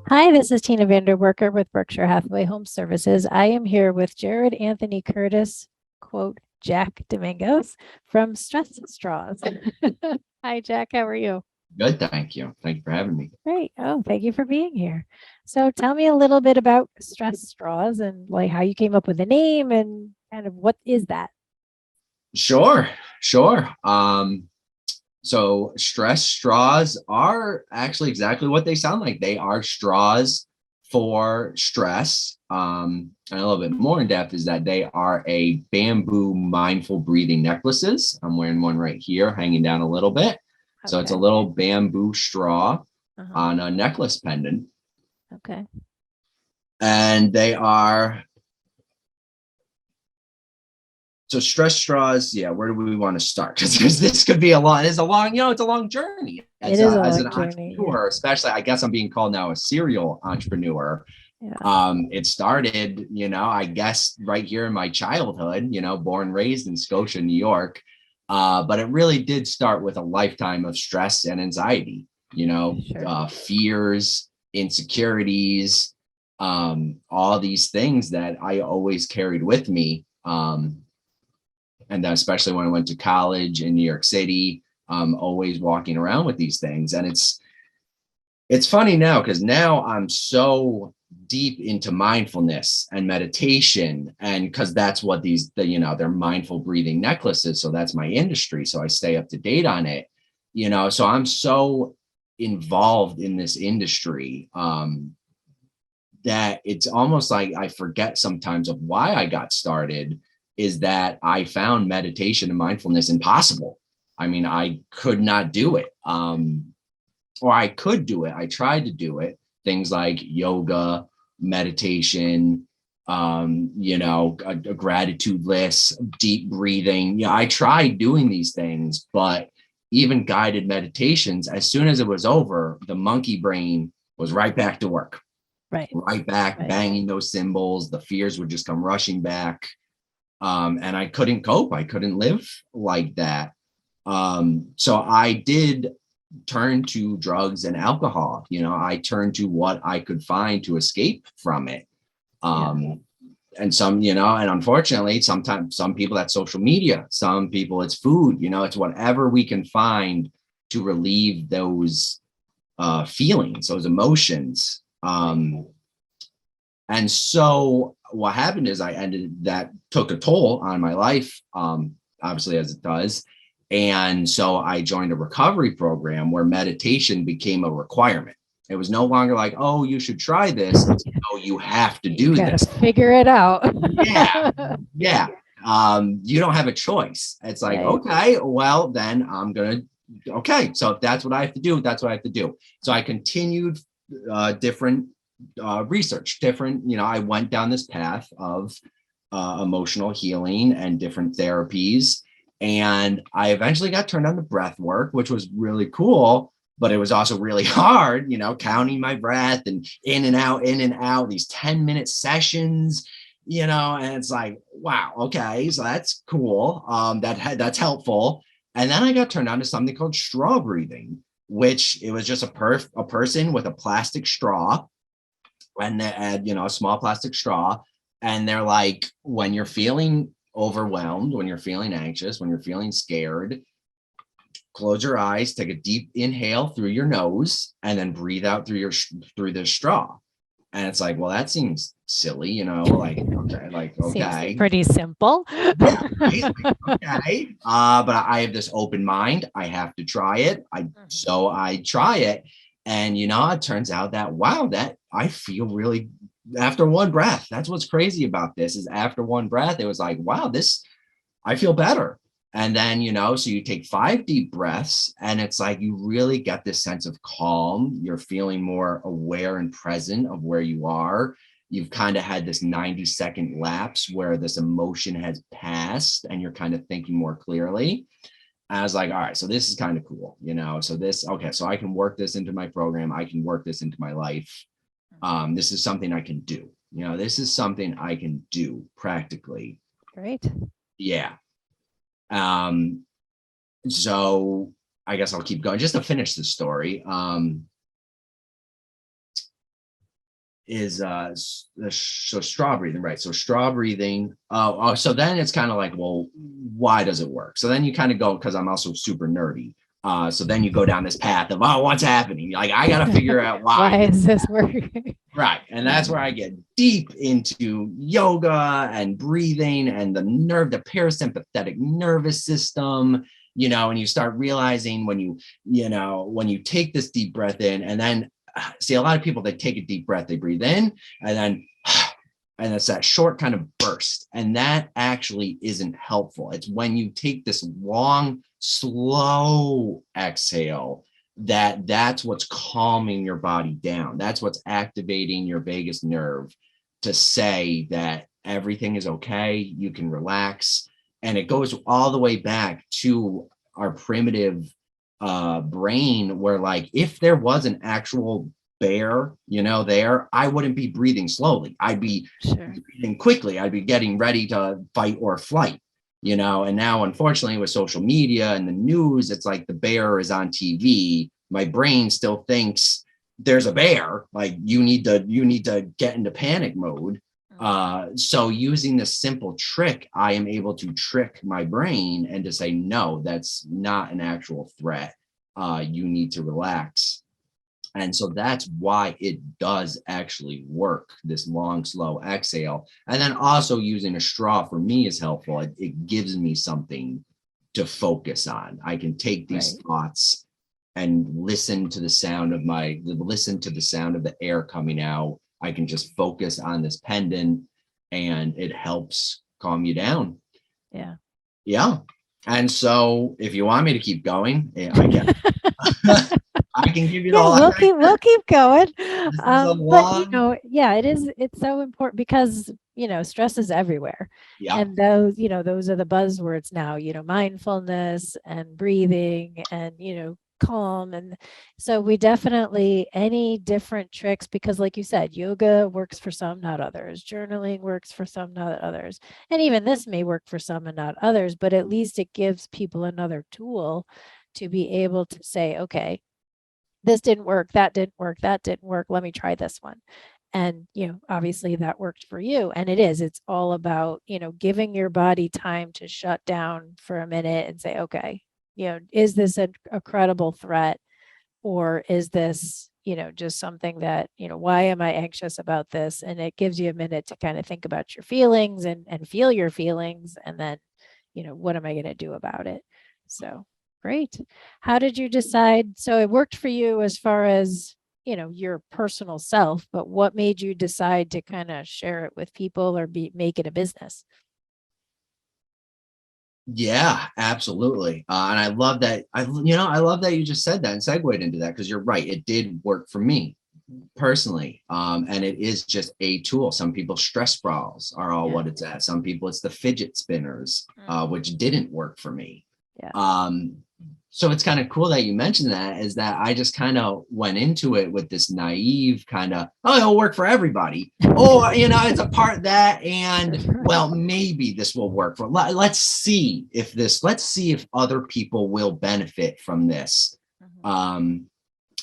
Hi, this is Tina VanDerwerker with Berkshire Hathaway HomeServices. I am here with Jared Anthony Curtis, quote, Jack Domingos from Stress Straws. Hi, Jack. How are you? Good, thank you. Thank you for having me. Great. Oh, thank you for being here. So tell me a little bit about Stress Straws and like how you came up with the name and kind of what is that? Sure, sure. So stress straws are actually exactly what they sound like. They are straws for stress. And a little bit more in depth is that they are a bamboo mindful breathing necklaces. I'm wearing one right here, hanging down a little bit. So it's a Okay. little bamboo straw Uh-huh. on a necklace pendant. Okay. And they are so stress straws, yeah, where do we want to start? Because this could be it's a long, it's a long journey It as is a as an long journey. Yeah. entrepreneur, especially. I guess I'm being called now a serial entrepreneur. Yeah. It started, I guess right here in my childhood, born raised in Scotia, New York. But it really did start with a lifetime of stress and anxiety, Sure. fears, insecurities, all these things that I always carried with me. And then especially when I went to college in New York City, always walking around with these things. And it's funny now because now I'm so deep into mindfulness and meditation, and because that's what they're mindful breathing necklaces. So that's my industry. So I stay up to date on it, so I'm so involved in this industry that it's almost like I forget sometimes of why I got started is that I found meditation and mindfulness impossible. I mean, I could not do it. Or I could do it. I tried to do it. Things like yoga, meditation, a gratitude list, deep breathing. Yeah, I tried doing these things, but even guided meditations, as soon as it was over, the monkey brain was right back to work, Right. right back, Right. banging those cymbals. The fears would just come rushing back. And I couldn't cope. I couldn't live like that. So I did turn to drugs and alcohol. I turned to what I could find to escape from it. Yeah. And and unfortunately, sometimes some people that's social media, some people it's food, it's whatever we can find to relieve those feelings, those emotions. And so what happened is that took a toll on my life, obviously, as it does. And so I joined a recovery program where meditation became a requirement. It was no longer like, oh, you should try this. It's, oh, you have to You do got this. to figure it out. Yeah. Yeah. You don't have a choice. It's like, Right. okay, well, then okay. So if that's what I have to do, that's what I have to do. So I continued different research, different, I went down this path of emotional healing and different therapies. And I eventually got turned on to breath work, which was really cool, but it was also really hard, counting my breath and in and out, these 10-minute sessions, and it's like, wow, okay, so that's cool. That's helpful. And then I got turned on to something called straw breathing, which it was just a person with a plastic straw, and they had, a small plastic straw. And they're like, when you're feeling overwhelmed, when you're feeling anxious, when you're feeling scared, close your eyes, take a deep inhale through your nose, and then breathe out through the straw. And it's like, well, that seems silly, like, Seems okay. pretty simple. Yeah, right? Like, okay. But I have this open mind. I have to try it. So I try it. And it turns out that wow, that I feel really after one breath. That's what's crazy about this is after one breath, it was like, wow, I feel better. And then, so you take 5 deep breaths and it's like you really get this sense of calm. You're feeling more aware and present of where you are. You've kind of had this 90-second lapse where this emotion has passed and you're kind of thinking more clearly. I was like, all right, so this is kind of cool, okay, so I can work this into my program. I can work this into my life. This is something I can do. This is something I can do practically. Great. Yeah. So I guess I'll keep going just to finish the story. so straw breathing, right? So straw breathing. So then it's kind of like, well, why does it work? So then you kind of go, because I'm also super nerdy. So then you go down this path of, oh, what's happening? Like, I got to figure out why. Why is this working? Right. And that's where I get deep into yoga and breathing and the parasympathetic nervous system, and you start realizing when you take this deep breath in, and then see, a lot of people, they take a deep breath, they breathe in, and then and it's that short kind of burst. And that actually isn't helpful. It's when you take this long, slow exhale that's what's calming your body down. That's what's activating your vagus nerve to say that everything is okay, you can relax. And it goes all the way back to our primitive brain, where like, if there was an actual bear, there, I wouldn't be breathing slowly. I'd be breathing quickly. I'd be getting ready to fight or flight. And now, unfortunately, with social media and the news, it's like the bear is on TV. My brain still thinks there's a bear. Like, you need to get into panic mode. So using this simple trick, I am able to trick my brain and to say, no, that's not an actual threat. You need to relax. And so that's why it does actually work, this long, slow exhale. And then also using a straw for me is helpful. It gives me something to focus on. I can take these thoughts and listen to the sound of the air coming out. I can just focus on this pendant, and it helps calm you down. Yeah. Yeah. And so if you want me to keep going, I guess. I can give you the we'll keep going. But it's so important because stress is everywhere. Yeah. And those are the buzzwords now, mindfulness and breathing and calm. And so we definitely, any different tricks, because like you said, yoga works for some, not others. Journaling works for some, not others. And even this may work for some and not others, but at least it gives people another tool to be able to say, okay, this didn't work, that didn't work, let me try this one. And obviously that worked for you. And it's all about giving your body time to shut down for a minute and say, okay, is this a credible threat, or is this just something that why am I anxious about this? And it gives you a minute to kind of think about your feelings and feel your feelings, and then what am I going to do about it? So great. How did you decide? So it worked for you as far as, your personal self, but what made you decide to kind of share it with people or make it a business? Yeah, absolutely. And I love that. I love that you just said that and segued into that, because you're right. It did work for me personally. And it is just a tool. Some people stress balls are all what it's at. Some people it's the fidget spinners, which didn't work for me. Yeah. So it's kind of cool that you mentioned that, is that I just kind of went into it with this naive kind of, oh, it'll work for everybody. Oh, it's a part that, and well, maybe this will work for, let's see if other people will benefit from this. Again,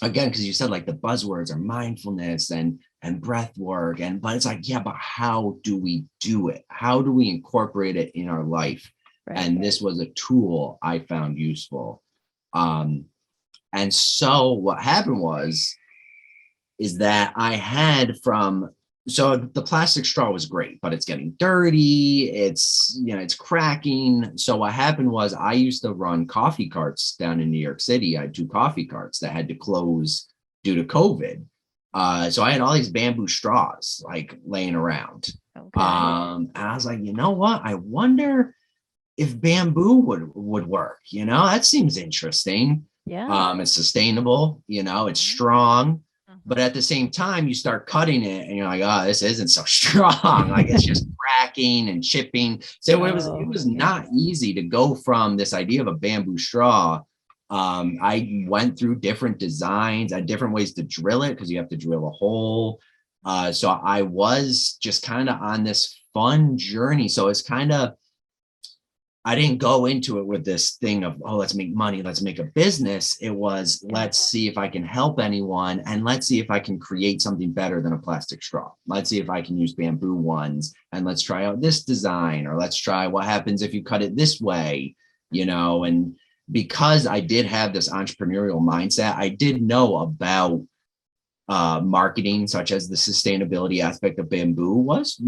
because you said like the buzzwords are mindfulness and breath work, but it's like, yeah, but how do we do it? How do we incorporate it in our life? Right. And this was a tool I found useful. And so what happened is that I had so the plastic straw was great, but it's getting dirty. It's cracking. So what happened was I used to run coffee carts down in New York City. I had 2 coffee carts that had to close due to COVID. So I had all these bamboo straws like laying around. Okay. And I was like, you know what? I wonder if bamboo would work. That seems interesting. Yeah. It's sustainable, it's strong, but at the same time you start cutting it and you're like, oh, this isn't so strong. Like, it's just cracking and chipping. So it was not easy to go from this idea of a bamboo straw. I went through different designs, different ways to drill it, because you have to drill a hole. So I was just kind of on this fun journey. So it's kind of, I didn't go into it with this thing of, oh, let's make money, let's make a business. It was, let's see if I can help anyone, and let's see if I can create something better than a plastic straw. Let's see if I can use bamboo ones, and let's try out this design, or let's try what happens if you cut it this way, and because I did have this entrepreneurial mindset, I did know about marketing, such as the sustainability aspect of bamboo was,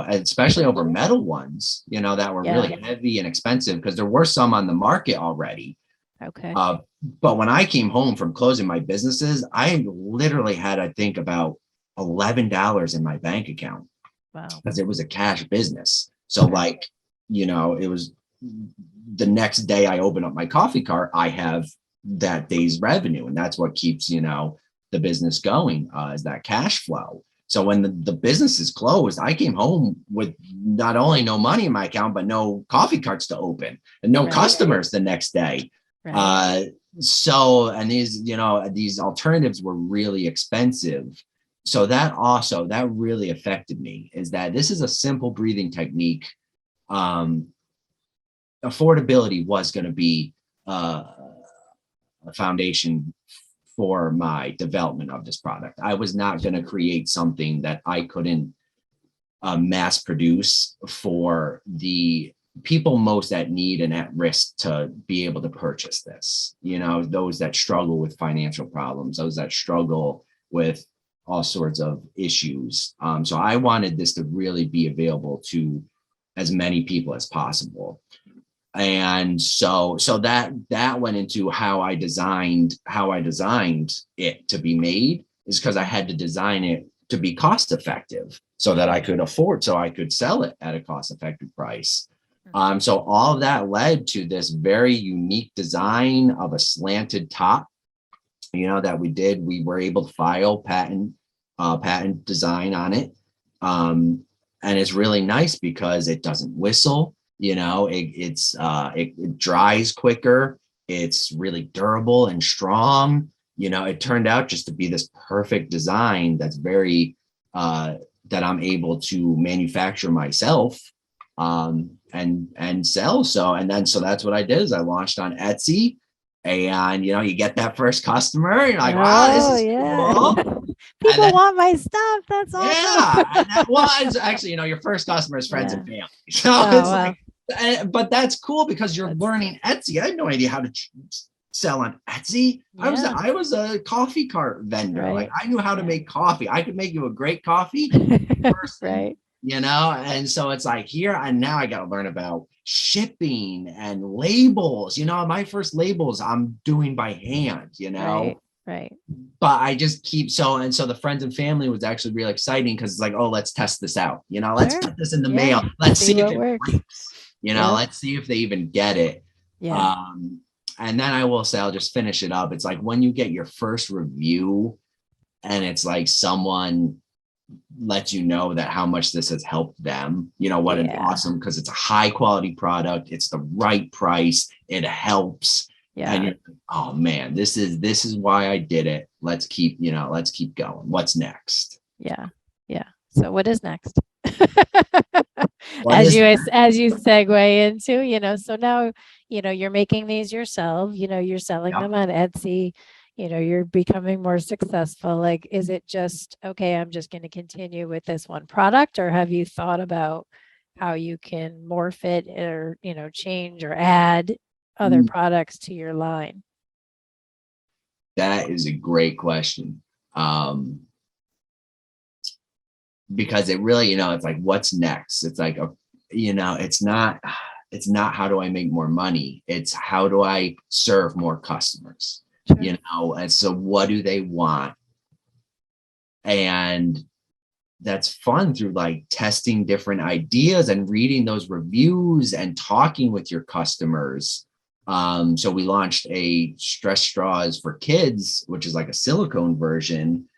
especially over metal ones, that were really heavy and expensive, because there were some on the market already. Okay. But when I came home from closing my businesses, I literally had, I think, about $11 in my bank account. Wow. Because it was a cash business. So it was the next day I open up my coffee cart, I have that day's revenue. And that's what keeps, the business going, is that cash flow. So when the business is closed, I came home with not only no money in my account, but no coffee carts to open and no customers the next day. And these alternatives were really expensive. So that really affected me, is that this is a simple breathing technique. Affordability was going to be a foundation for my development of this product. I was not going to create something that I couldn't mass produce for the people most at need and at risk to be able to purchase this. Those that struggle with financial problems, those that struggle with all sorts of issues. So I wanted this to really be available to as many people as possible. And so that went into how I designed it to be made, is because I had to design it to be cost effective so that I could sell it at a cost effective price. So all of that led to this very unique design of a slanted top, that we did. We were able to file patent design on it. And it's really nice because it doesn't whistle. It dries quicker. It's really durable and strong. It turned out just to be this perfect design that's very that I'm able to manufacture myself and sell. So that's what I did, is I launched on Etsy, and you get that first customer, you're like, wow, this is cool. People want my stuff. That's awesome. Yeah. And that was actually, your first customer is friends and family. So but that's cool because you're learning Etsy. I had no idea how to sell on Etsy. I was a coffee cart vendor. Right. Like, I knew how to make coffee. I could make you a great coffee person, right. And so it's like here, and now I got to learn about shipping and labels. My first labels I'm doing by hand, Right. But I just keep so the friends and family was actually really exciting, because it's like, oh, let's test this out. Let's put this in the mail. Let's see if it works. Let's see if they even get it. Yeah. And then I will say, I'll just finish it up. It's like when you get your first review, and it's like someone lets you know that how much this has helped them, what an awesome, because it's a high quality product. It's the right price. It helps. Yeah. And you're like, oh man, this is why I did it. Let's keep going. What's next? Yeah. Yeah. So what is next? As you segue into, so now, you're making these yourself, you're selling them on Etsy, you're becoming more successful. Like, is it just, okay, I'm just going to continue with this one product, or have you thought about how you can morph it, or, change or add other products to your line? That is a great question. Because it really, it's like, what's next? It's like, it's not how do I make more money? It's how do I serve more customers? Sure. And so what do they want? And that's fun through like testing different ideas and reading those reviews and talking with your customers. So we launched a stress straws for kids, which is like a silicone version,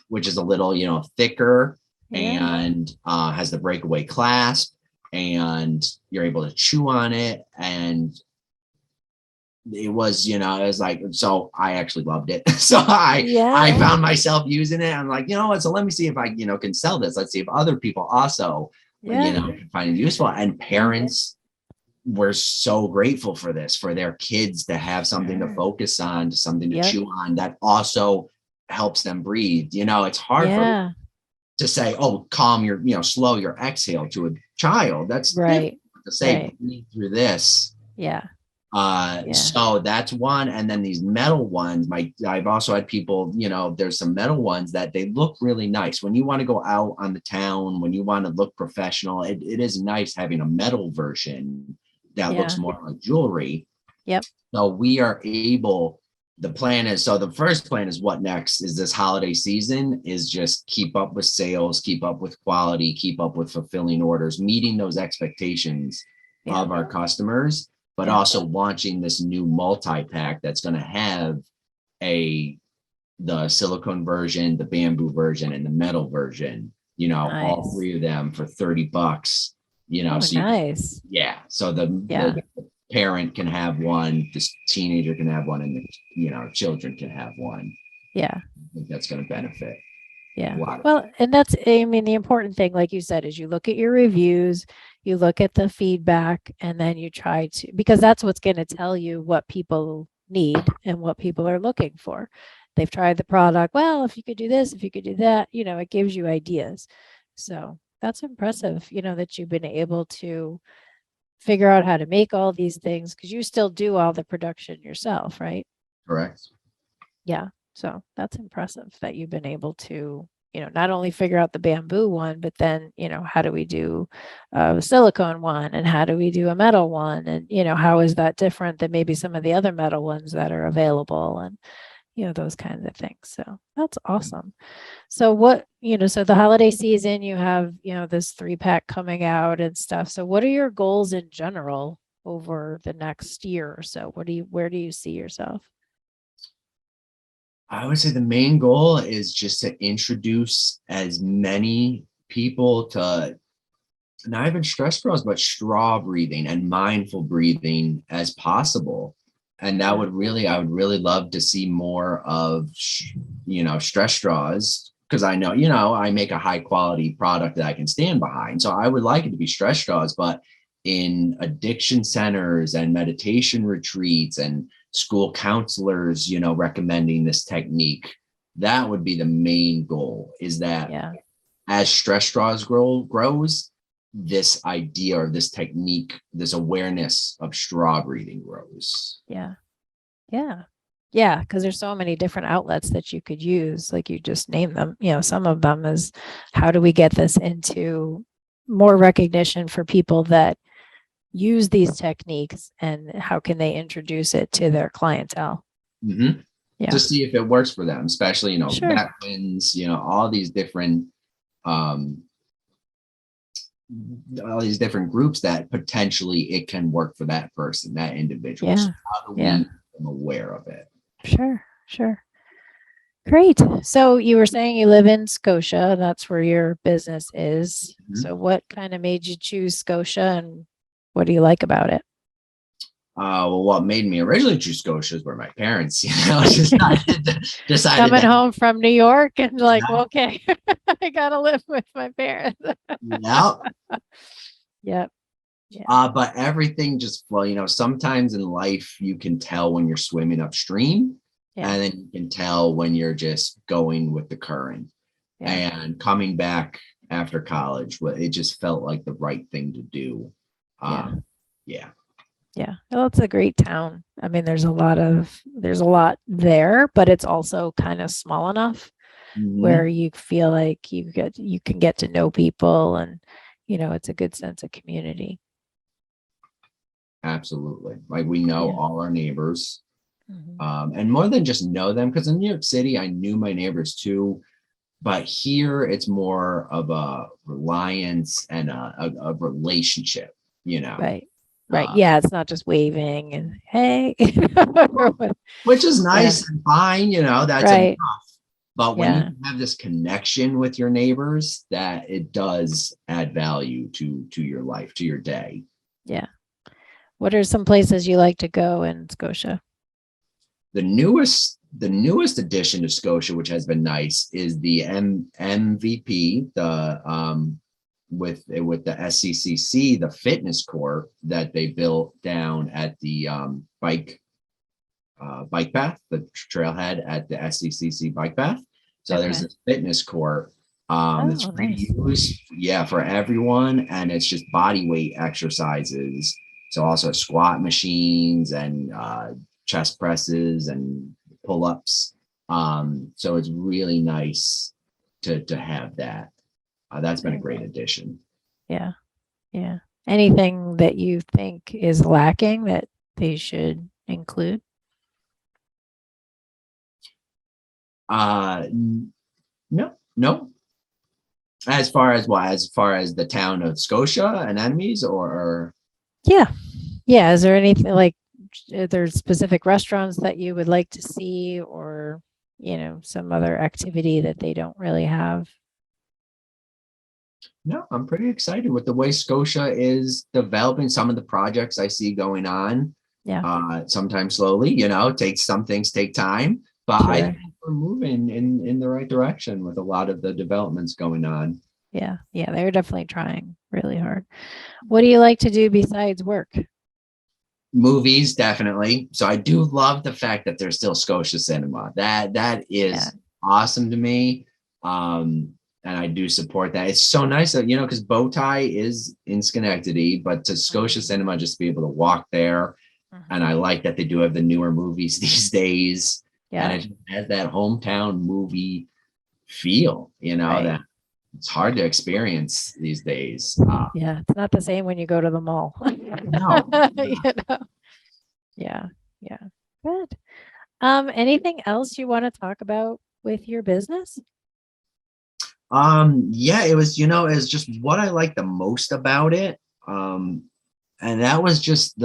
which is a little, thicker and has the breakaway clasp, and you're able to chew on it. And it was, it was like, so I actually loved it. So I found myself using it. I'm like, what? So let me see if I, can sell this. Let's see if other people also, can find it useful. And parents we're so grateful for this, for their kids to have something to Sure. focus on, something to Yep. chew on that also helps them breathe. It's hard for Yeah. to say, oh, calm your, slow your exhale to a child. That's different Right. to say, Right. breathe through this. Yeah. Yeah. So that's one. And then these metal ones, I've also had people, there's some metal ones that they look really nice. When you want to go out on the town, when you want to look professional, it is nice having a metal version that Yeah. looks more like jewelry. Yep. So we are able, the plan is, so the first plan is what next is this holiday season is just keep up with sales, keep up with quality, keep up with fulfilling orders, meeting those expectations Yeah. of our customers, but Yeah. also launching this new multi-pack that's going to have the silicone version, the bamboo version, and the metal version, all Nice. three of them for $30, Oh, so nice. so the parent can have one, this teenager can have one, and the children can have one. Yeah. I think that's going to benefit. Yeah. A lot. Well, and that's, I mean, the important thing, like you said, is you look at your reviews, you look at the feedback, and then you try to, because that's what's going to tell you what people need and what people are looking for. They've tried the product. Well, if you could do this, if you could do that, it gives you ideas. So that's impressive, that you've been able to figure out how to make all these things, because you still do all the production yourself, right? Correct. Yeah. So that's impressive that you've been able to, not only figure out the bamboo one, but then, how do we do a silicone one, and how do we do a metal one? And, how is that different than maybe some of the other metal ones that are available, and, those kinds of things. So that's awesome. So so the holiday season, you have, this 3-pack coming out and stuff. So what are your goals in general over the next year or so? Where do you see yourself? I would say the main goal is just to introduce as many people to not even stress straws, but straw breathing and mindful breathing as possible. And I would really love to see more of, stress straws, because I know, I make a high quality product that I can stand behind. So I would like it to be stress straws, but in addiction centers and meditation retreats and school counselors, recommending this technique, that would be the main goal, is that as stress straws grows, this idea or this technique, this awareness of straw breathing grows. Yeah. Yeah. Yeah. Because there's so many different outlets that you could use, like you just named them. Some of them is, how do we get this into more recognition for people that use these techniques, and how can they introduce it to their clientele? Mm-hmm. Yeah. To see if it works for them, especially, Sure. veterans, all these different groups that potentially it can work for that person, that individual. Yeah. So how do we make them aware of it? Sure. Sure. Great. So you were saying you live in Scotia. That's where your business is. Mhm. So what kind of made you choose Scotia, and what do you like about it? Well, what made me originally choose Scotia is where my parents, decided Coming that, home from New York and okay, I gotta live with my parents. Yep. Yeah. But everything just flow. Sometimes in life you can tell when you're swimming upstream, and then you can tell when you're just going with the current. And coming back after college, it just felt like the right thing to do. Yeah. Well, it's a great town. I mean, there's a lot there, but it's also kind of small enough where you feel like you can get to know people, and it's a good sense of community. Absolutely. Like, we know all our neighbors, Mhm. and more than just know them, because in New York City, I knew my neighbors too. But here it's more of a reliance and a relationship, Right. Yeah. It's not just waving and hey, which is nice and fine, that's enough. But when you have this connection with your neighbors, that it does add value to your life, to your day. Yeah. What are some places you like to go in Scotia? The newest addition to Scotia, which has been nice, is the MVP, the with the SCCC, the fitness court that they built down at the bike path, the trailhead at the SCCC bike path. So there's Okay. this fitness court that's Oh, free nice. to use, yeah, for everyone, and it's just body weight exercises. So also squat machines and chest presses and pull-ups. So it's really nice to have that. That's been a great addition. Yeah. Yeah. Anything that you think is lacking that they should include? No, no. As far as what? As far as the town of Scotia and enemies, or Yeah. Yeah. Is there anything like there's specific restaurants that you would like to see, or, some other activity that they don't really have? no, I'm pretty excited with the way Scotia is developing. Some of the projects I see going on, Yeah. sometimes slowly, some things take time, but I Sure. think we're moving in the right direction with a lot of the developments going on. Yeah. Yeah. They're definitely trying really hard. What do you like to do besides work? Movies, definitely. So I do love the fact that there's still Scotia Cinema. That Yeah. is awesome to me. And I do support that. It's so nice that, because Bowtie is in Schenectady, but to Scotia Cinema, just to be able to walk there. And I like that they do have the newer movies these days. And Yeah. it has that hometown movie feel, Right. that it's hard to experience these days. Yeah. It's not the same when you go to the mall. No. Yeah. Yeah. Good. Anything else you want to talk about with your business? Yeah, it was, it's just what I like the most about it. And that was just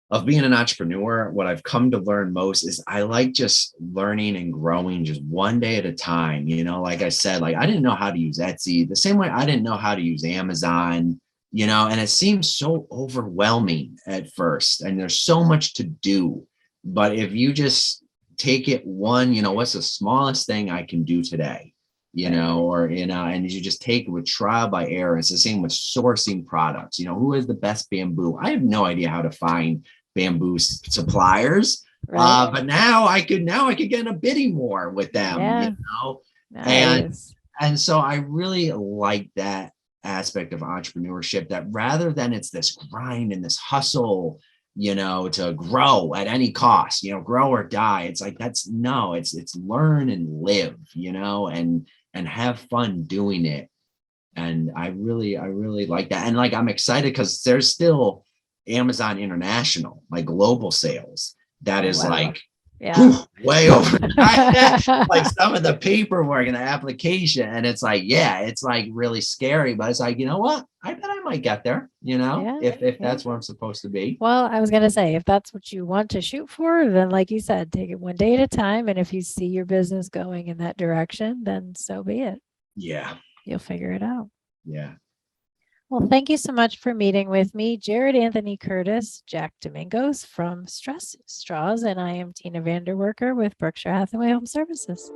of being an entrepreneur. What I've come to learn most is I like just learning and growing just one day at a time. Like I said, like I didn't know how to use Etsy the same way I didn't know how to use Amazon, and it seems so overwhelming at first. And there's so much to do. But if you just take it one, what's the smallest thing I can do today? And you just take it with trial by error. It's the same with sourcing products. Who has the best bamboo? I have no idea how to find bamboo suppliers. Right. But now I could get in a bidding war with them, Yeah. and Nice. and so I really like that aspect of entrepreneurship, that rather than it's this grind and this hustle, to grow at any cost, grow or die. It's like, it's learn and live, and have fun doing it. And I really like that. And like, I'm excited because there's still Amazon International, like global sales. That is Wow. like, Yeah. way over like some of the paperwork and the application. And it's like, yeah, it's like really scary, but it's like, you know what? I bet I might get there, Yeah. if that's where I'm supposed to be. Well, I was going to say, if that's what you want to shoot for, then like you said, take it one day at a time. And if you see your business going in that direction, then so be it. Yeah. You'll figure it out. Yeah. Well, thank you so much for meeting with me, Jared Anthony Curtis, Jack Domingos from Stress Straws, and I am Tina VanDerwerker with Berkshire Hathaway Home Services.